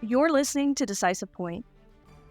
You're listening to Decisive Point.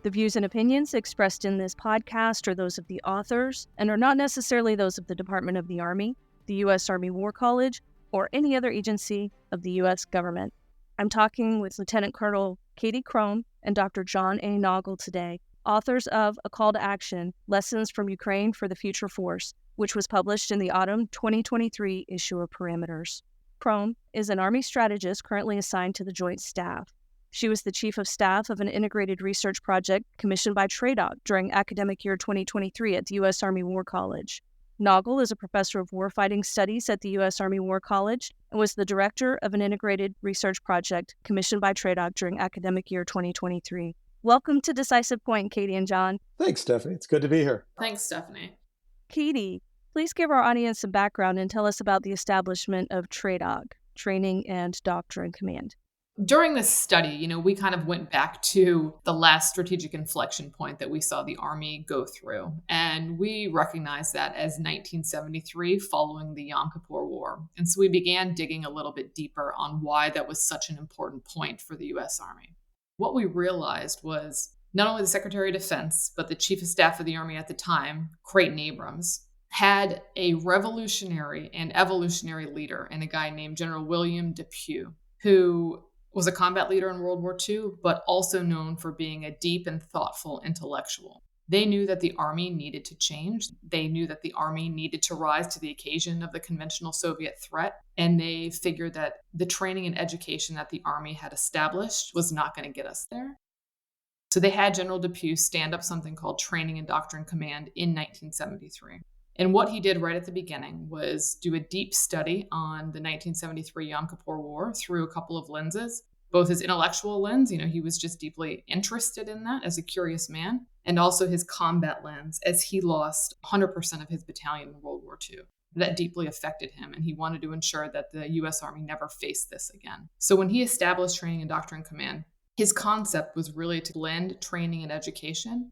The views and opinions expressed in this podcast are those of the authors and are not necessarily those of the Department of the Army, the U.S. Army War College, or any other agency of the U.S. government. I'm talking with Lieutenant Colonel Katie Crombe and Dr. John A. Nagl today, authors of A Call to Action, Lessons from Ukraine for the Future Force, which was published in the autumn 2023 issue of Parameters. Crombe is an Army strategist currently assigned to the Joint Staff. She was the Chief of Staff of an integrated research project commissioned by TRADOC during academic year 2023 at the U.S. Army War College. Nagl is a professor of warfighting studies at the U.S. Army War College and was the director of an integrated research project commissioned by TRADOC during academic year 2023. Welcome to Decisive Point, Katie and John. Thanks, Stephanie. It's good to be here. Thanks, Stephanie. Katie, please give our audience some background and tell us about the establishment of TRADOC, Training and Doctrine Command. During this study, we kind of went back to the last strategic inflection point that we saw the Army go through. And we recognized that as 1973 following the Yom Kippur War. And so we began digging a little bit deeper on why that was such an important point for the U.S. Army. What we realized was not only the Secretary of Defense, but the Chief of Staff of the Army at the time, Creighton Abrams, had a revolutionary and evolutionary leader in a guy named General William Depew, who was a combat leader in World War II, but also known for being a deep and thoughtful intellectual. They knew that the Army needed to change. They knew that the Army needed to rise to the occasion of the conventional Soviet threat. And they figured that the training and education that the Army had established was not going to get us there. So they had General Depew stand up something called Training and Doctrine Command in 1973. And what he did right at the beginning was do a deep study on the 1973 Yom Kippur War through a couple of lenses, both his intellectual lens, he was just deeply interested in that as a curious man, and also his combat lens as he lost 100% of his battalion in World War II. That deeply affected him, and he wanted to ensure that the U.S. Army never faced this again. So when he established Training and Doctrine Command, his concept was really to blend training and education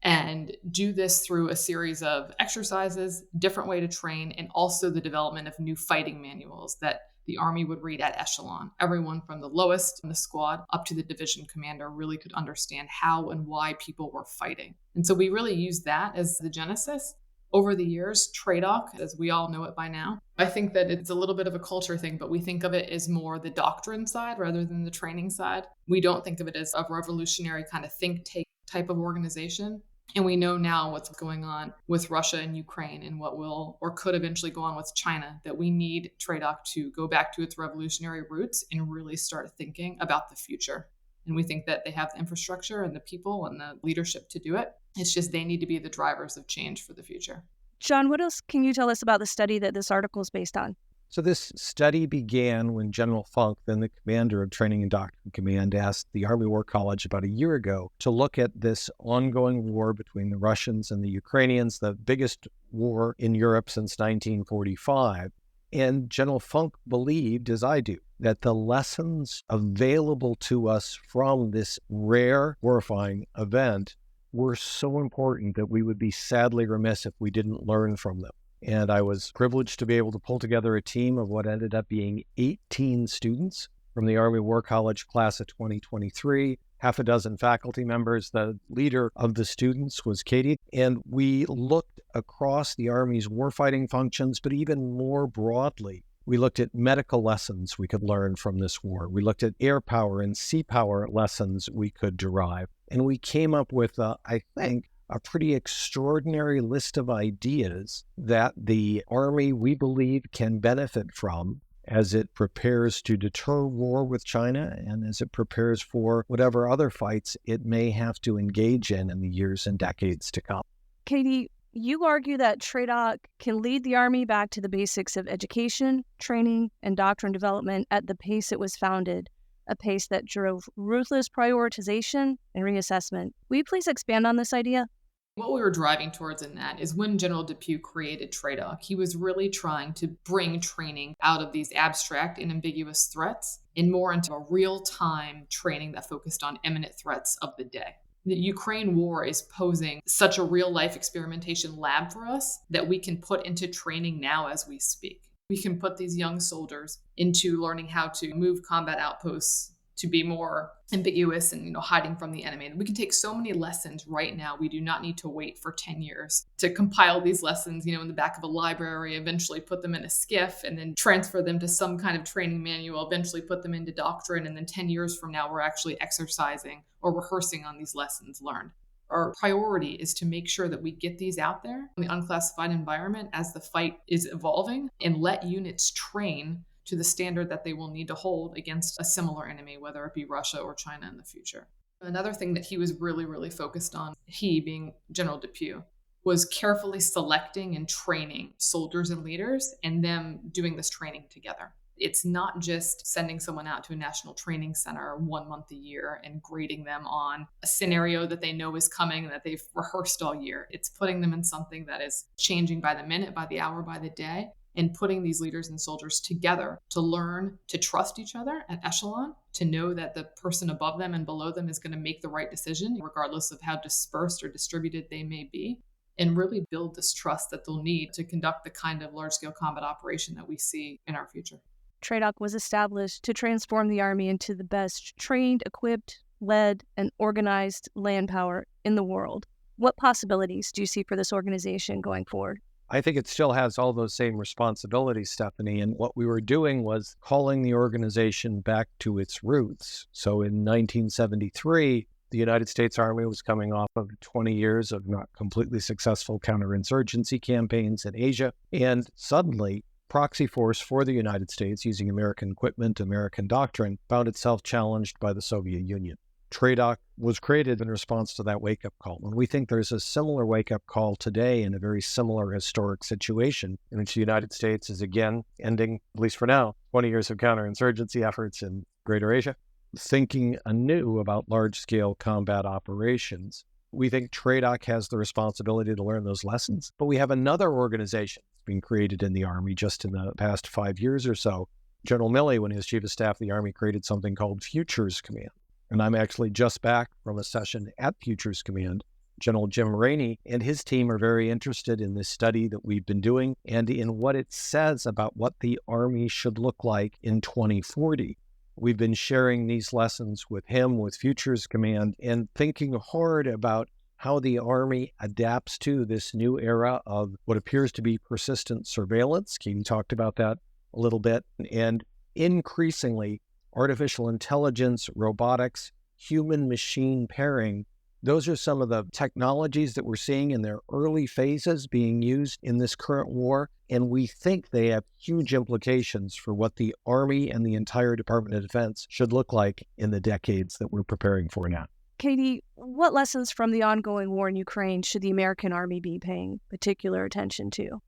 and do this through a series of exercises, different way to train, and also the development of new fighting manuals that the Army would read at echelon. Everyone from the lowest in the squad up to the division commander really could understand how and why people were fighting. And so we really used that as the genesis. Over the years, TRADOC, as we all know it by now, I think that it's a little bit of a culture thing, but we think of it as more the doctrine side rather than the training side. We don't think of it as a revolutionary kind of think tank type of organization. And we know now what's going on with Russia and Ukraine and what will or could eventually go on with China, that we need TRADOC to go back to its revolutionary roots and really start thinking about the future. And we think that they have the infrastructure and the people and the leadership to do it. It's just they need to be the drivers of change for the future. John, what else can you tell us about the study that this article is based on? So this study began when General Funk, then the commander of Training and Doctrine Command, asked the Army War College about a year ago to look at this ongoing war between the Russians and the Ukrainians, the biggest war in Europe since 1945. And General Funk believed, as I do, that the lessons available to us from this rare, horrifying event were so important that we would be sadly remiss if we didn't learn from them. And I was privileged to be able to pull together a team of what ended up being 18 students from the Army War College class of 2023, half a dozen faculty members. The leader of the students was Katie. And we looked across the Army's warfighting functions, but even more broadly, we looked at medical lessons we could learn from this war. We looked at air power and sea power lessons we could derive. And we came up with, I think, a pretty extraordinary list of ideas that the Army, we believe, can benefit from as it prepares to deter war with China and as it prepares for whatever other fights it may have to engage in the years and decades to come. Katie, you argue that TRADOC can lead the Army back to the basics of education, training, and doctrine development at the pace it was founded, a pace that drove ruthless prioritization and reassessment. Will you please expand on this idea? What we were driving towards in that is when General Depew created TRADOC, he was really trying to bring training out of these abstract and ambiguous threats and more into a real-time training that focused on imminent threats of the day. The Ukraine war is posing such a real-life experimentation lab for us that we can put into training now as we speak. We can put these young soldiers into learning how to move combat outposts to be more ambiguous and, hiding from the enemy. And we can take so many lessons right now. We do not need to wait for 10 years to compile these lessons, in the back of a library, eventually put them in a skiff and then transfer them to some kind of training manual, eventually put them into Doctrine. And then 10 years from now, we're actually exercising or rehearsing on these lessons learned. Our priority is to make sure that we get these out there in the unclassified environment as the fight is evolving, and let units train to the standard that they will need to hold against a similar enemy, whether it be Russia or China in the future. Another thing that he was really, really focused on, he being General Depew, was carefully selecting and training soldiers and leaders and them doing this training together. It's not just sending someone out to a national training center 1 month a year and grading them on a scenario that they know is coming and that they've rehearsed all year. It's putting them in something that is changing by the minute, by the hour, by the day, and putting these leaders and soldiers together to learn to trust each other at echelon, to know that the person above them and below them is going to make the right decision, regardless of how dispersed or distributed they may be, and really build this trust that they'll need to conduct the kind of large-scale combat operation that we see in our future. TRADOC was established to transform the Army into the best trained, equipped, led, and organized land power in the world. What possibilities do you see for this organization going forward? I think it still has all those same responsibilities, Stephanie. And what we were doing was calling the organization back to its roots. So in 1973, the United States Army was coming off of 20 years of not completely successful counterinsurgency campaigns in Asia. And suddenly, proxy force for the United States, using American equipment, American doctrine, found itself challenged by the Soviet Union. TRADOC was created in response to that wake-up call. And we think there's a similar wake-up call today in a very similar historic situation in which the United States is again ending, at least for now, 20 years of counterinsurgency efforts in Greater Asia, thinking anew about large-scale combat operations. We think TRADOC has the responsibility to learn those lessons, but we have another organization being created in the Army just in the past 5 years or so. General Milley, when he was Chief of Staff of the Army, created something called Futures Command. And I'm actually just back from a session at Futures Command. General Jim Rainey and his team are very interested in this study that we've been doing and in what it says about what the Army should look like in 2040. We've been sharing these lessons with him, with Futures Command, and thinking hard about how the Army adapts to this new era of what appears to be persistent surveillance. Katie talked about that a little bit. And increasingly, artificial intelligence, robotics, human-machine pairing. Those are some of the technologies that we're seeing in their early phases being used in this current war, and we think they have huge implications for what the Army and the entire Department of Defense should look like in the decades that we're preparing for now. Katie, what lessons from the ongoing war in Ukraine should the American Army be paying particular attention to?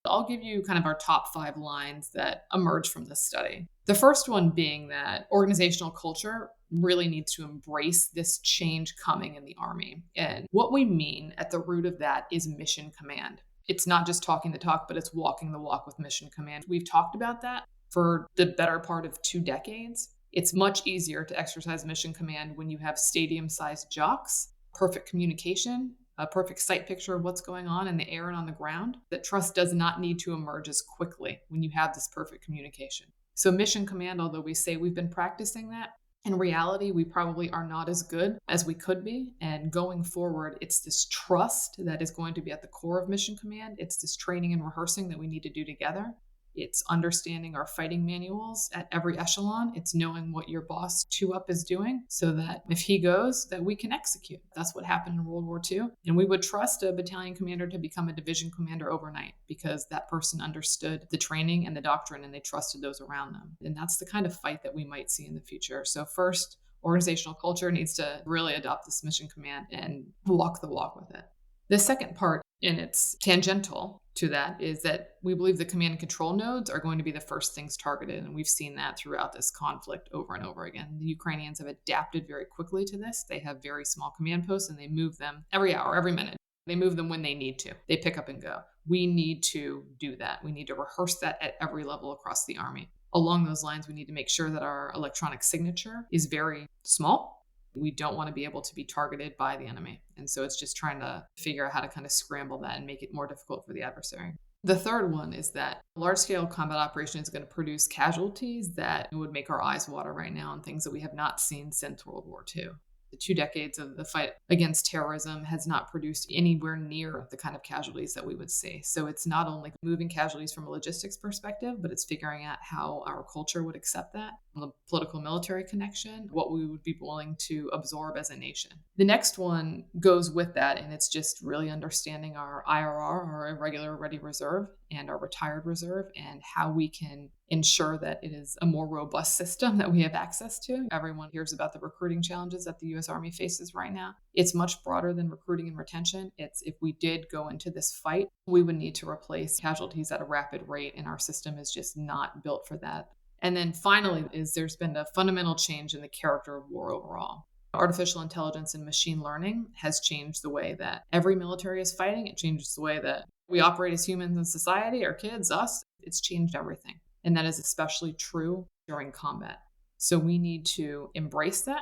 I'll give you kind of our top 5 lines that emerge from this study. The first one being that organizational culture really needs to embrace this change coming in the Army. And what we mean at the root of that is mission command. It's not just talking the talk, but it's walking the walk with mission command. We've talked about that for the better part of 2 decades. It's much easier to exercise mission command when you have stadium-sized jocks, perfect communication, a perfect sight picture of what's going on in the air and on the ground. That trust does not need to emerge as quickly when you have this perfect communication. So mission command, although we say we've been practicing that, in reality, we probably are not as good as we could be. And going forward, it's this trust that is going to be at the core of mission command. It's this training and rehearsing that we need to do together. It's understanding our fighting manuals at every echelon. It's knowing what your boss 2 up is doing so that if he goes, that we can execute. That's what happened in World War II. And we would trust a battalion commander to become a division commander overnight because that person understood the training and the doctrine and they trusted those around them. And that's the kind of fight that we might see in the future. So first, organizational culture needs to really adopt this mission command and walk the walk with it. The second part, and it's tangential to that, is that we believe the command and control nodes are going to be the first things targeted. And we've seen that throughout this conflict over and over again. The Ukrainians have adapted very quickly to this. They have very small command posts and they move them every hour, every minute. They move them when they need to. They pick up and go. We need to do that. We need to rehearse that at every level across the Army. Along those lines, we need to make sure that our electronic signature is very small. We don't want to be able to be targeted by the enemy. And so it's just trying to figure out how to kind of scramble that and make it more difficult for the adversary. The third one is that large-scale combat operation is going to produce casualties that would make our eyes water right now, and things that we have not seen since World War II. The 2 decades of the fight against terrorism has not produced anywhere near the kind of casualties that we would see. So it's not only moving casualties from a logistics perspective, but it's figuring out how our culture would accept that, the political military connection, what we would be willing to absorb as a nation. The next one goes with that, and it's just really understanding our IRR, our irregular ready reserve, and our retired reserve, and how we can ensure that it is a more robust system that we have access to. Everyone hears about the recruiting challenges that the U.S. Army faces right now. It's much broader than recruiting and retention. It's if we did go into this fight, we would need to replace casualties at a rapid rate, and our system is just not built for that. And then finally, there's been a fundamental change in the character of war overall. Artificial intelligence and machine learning has changed the way that every military is fighting. It changes the way that we operate as humans in society, our kids, us. It's changed everything. And that is especially true during combat. So we need to embrace that.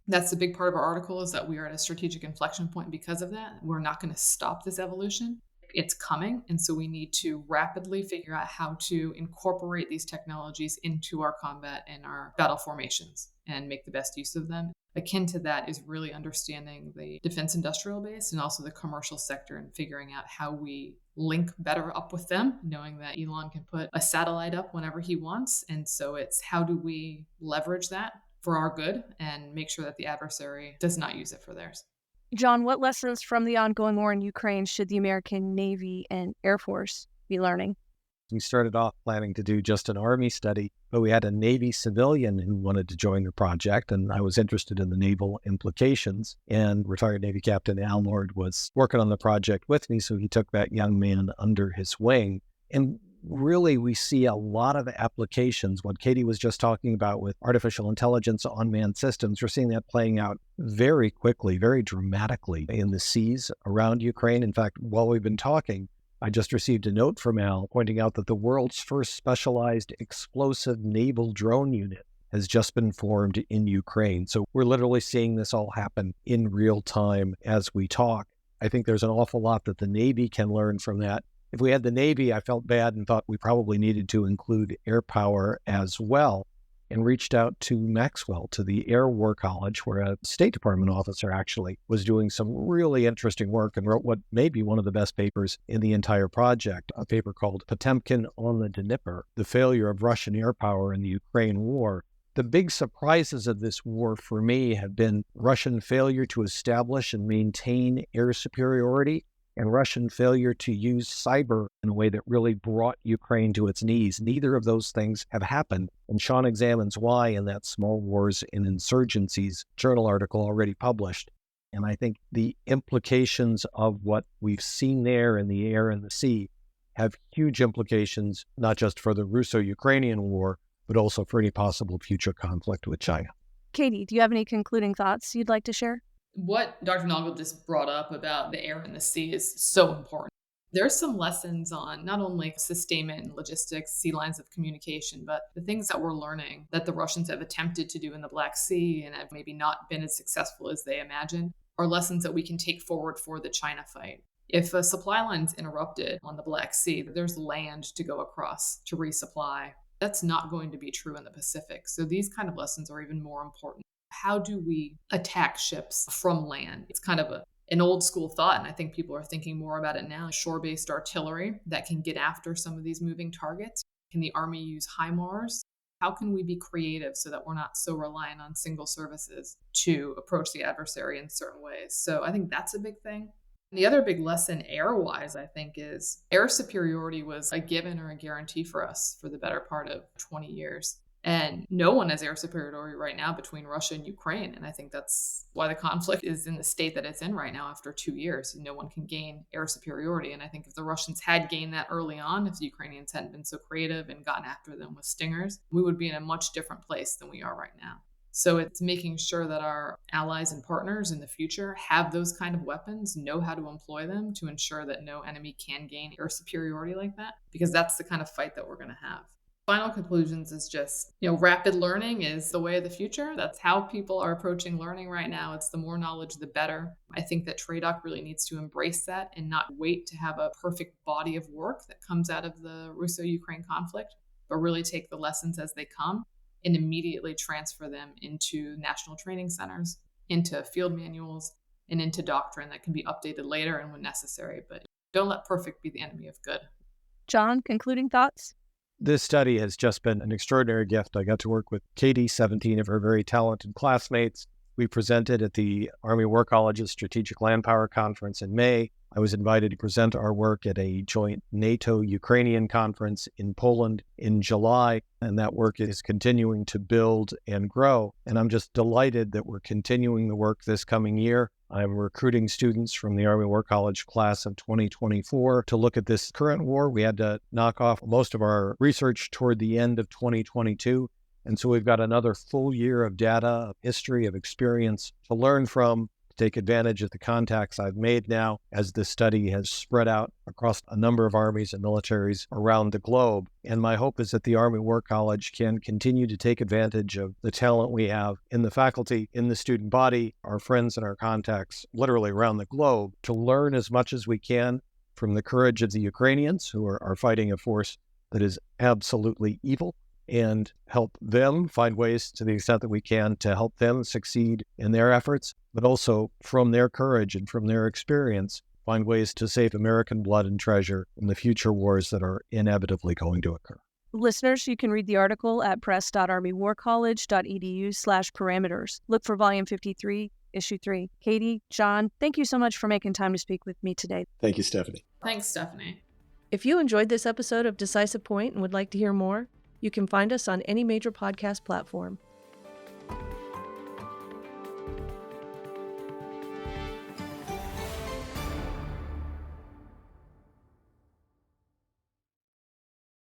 That's a big part of our article, is that we are at a strategic inflection point because of that. We're not going to stop this evolution. It's coming. And so we need to rapidly figure out how to incorporate these technologies into our combat and our battle formations and make the best use of them. Akin to that is really understanding the defense industrial base and also the commercial sector, and figuring out how we link better up with them, knowing that Elon can put a satellite up whenever he wants. And so it's how do we leverage that for our good and make sure that the adversary does not use it for theirs. John, what lessons from the ongoing war in Ukraine should the American Navy and Air Force be learning? We started off planning to do just an Army study, but we had a Navy civilian who wanted to join the project, and I was interested in the naval implications. And retired Navy Captain Al Lord was working on the project with me, so he took that young man under his wing. And really, we see a lot of applications. What Katie was just talking about with artificial intelligence on manned systems, we're seeing that playing out very quickly, very dramatically in the seas around Ukraine. In fact, while we've been talking, I just received a note from Al pointing out that the world's first specialized explosive naval drone unit has just been formed in Ukraine. So we're literally seeing this all happen in real time as we talk. I think there's an awful lot that the Navy can learn from that. If we had the Navy, I felt bad and thought we probably needed to include air power as well, and reached out to Maxwell, to the Air War College, where a State Department officer actually was doing some really interesting work and wrote what may be one of the best papers in the entire project, a paper called Potemkin on the Dnieper, the failure of Russian air power in the Ukraine war. The big surprises of this war for me have been Russian failure to establish and maintain air superiority, and Russian failure to use cyber in a way that really brought Ukraine to its knees. Neither of those things have happened, and Sean examines why in that Small Wars and Insurgencies journal article already published. And I think the implications of what we've seen there in the air and the sea have huge implications, not just for the Russo-Ukrainian war, but also for any possible future conflict with China. Katie, do you have any concluding thoughts you'd like to share? What Dr. Nagl just brought up about the air and the sea is so important. There's some lessons on not only sustainment and logistics, sea lines of communication, but the things that we're learning that the Russians have attempted to do in the Black Sea and have maybe not been as successful as they imagined are lessons that we can take forward for the China fight. If a supply line's interrupted on the Black Sea, there's land to go across to resupply. That's not going to be true in the Pacific. So these kind of lessons are even more important. How do we attack ships from land? It's kind of an old school thought, and I think people are thinking more about it now. Shore-based artillery that can get after some of these moving targets. Can the Army use HIMARS? How can we be creative so that we're not so reliant on single services to approach the adversary in certain ways? So I think that's a big thing. And the other big lesson air-wise, I think, is air superiority was a given or a guarantee for us for the better part of 20 years. And no one has air superiority right now between Russia and Ukraine. And I think that's why the conflict is in the state that it's in right now after 2 years. No one can gain air superiority. And I think if the Russians had gained that early on, if the Ukrainians hadn't been so creative and gotten after them with stingers, we would be in a much different place than we are right now. So it's making sure that our allies and partners in the future have those kind of weapons, know how to employ them to ensure that no enemy can gain air superiority like that, because that's the kind of fight that we're going to have. Final conclusions is just, rapid learning is the way of the future. That's how people are approaching learning right now. It's the more knowledge, the better. I think that TRADOC really needs to embrace that and not wait to have a perfect body of work that comes out of the Russo-Ukraine conflict, but really take the lessons as they come and immediately transfer them into national training centers, into field manuals, and into doctrine that can be updated later and when necessary. But don't let perfect be the enemy of good. John, concluding thoughts? This study has just been an extraordinary gift. I got to work with Katie, 17 of her very talented classmates. We presented at the Army War College's Strategic Land Power Conference in May. I was invited to present our work at a joint NATO-Ukrainian conference in Poland in July, and that work is continuing to build and grow. And I'm just delighted that we're continuing the work this coming year. I'm recruiting students from the Army War College class of 2024 to look at this current war. We had to knock off most of our research toward the end of 2022. And so we've got another full year of data, of history, of experience to learn from, to take advantage of the contacts I've made now as this study has spread out across a number of armies and militaries around the globe. And my hope is that the Army War College can continue to take advantage of the talent we have in the faculty, in the student body, our friends and our contacts literally around the globe to learn as much as we can from the courage of the Ukrainians who are fighting a force that is absolutely evil, and help them find ways to the extent that we can to help them succeed in their efforts, but also from their courage and from their experience, find ways to save American blood and treasure in the future wars that are inevitably going to occur. Listeners, you can read the article at press.armywarcollege.edu/parameters. Look for volume 53, issue 3. Katie, John, thank you so much for making time to speak with me today. Thank you, Stephanie. Thanks, Stephanie. If you enjoyed this episode of Decisive Point and would like to hear more, you can find us on any major podcast platform.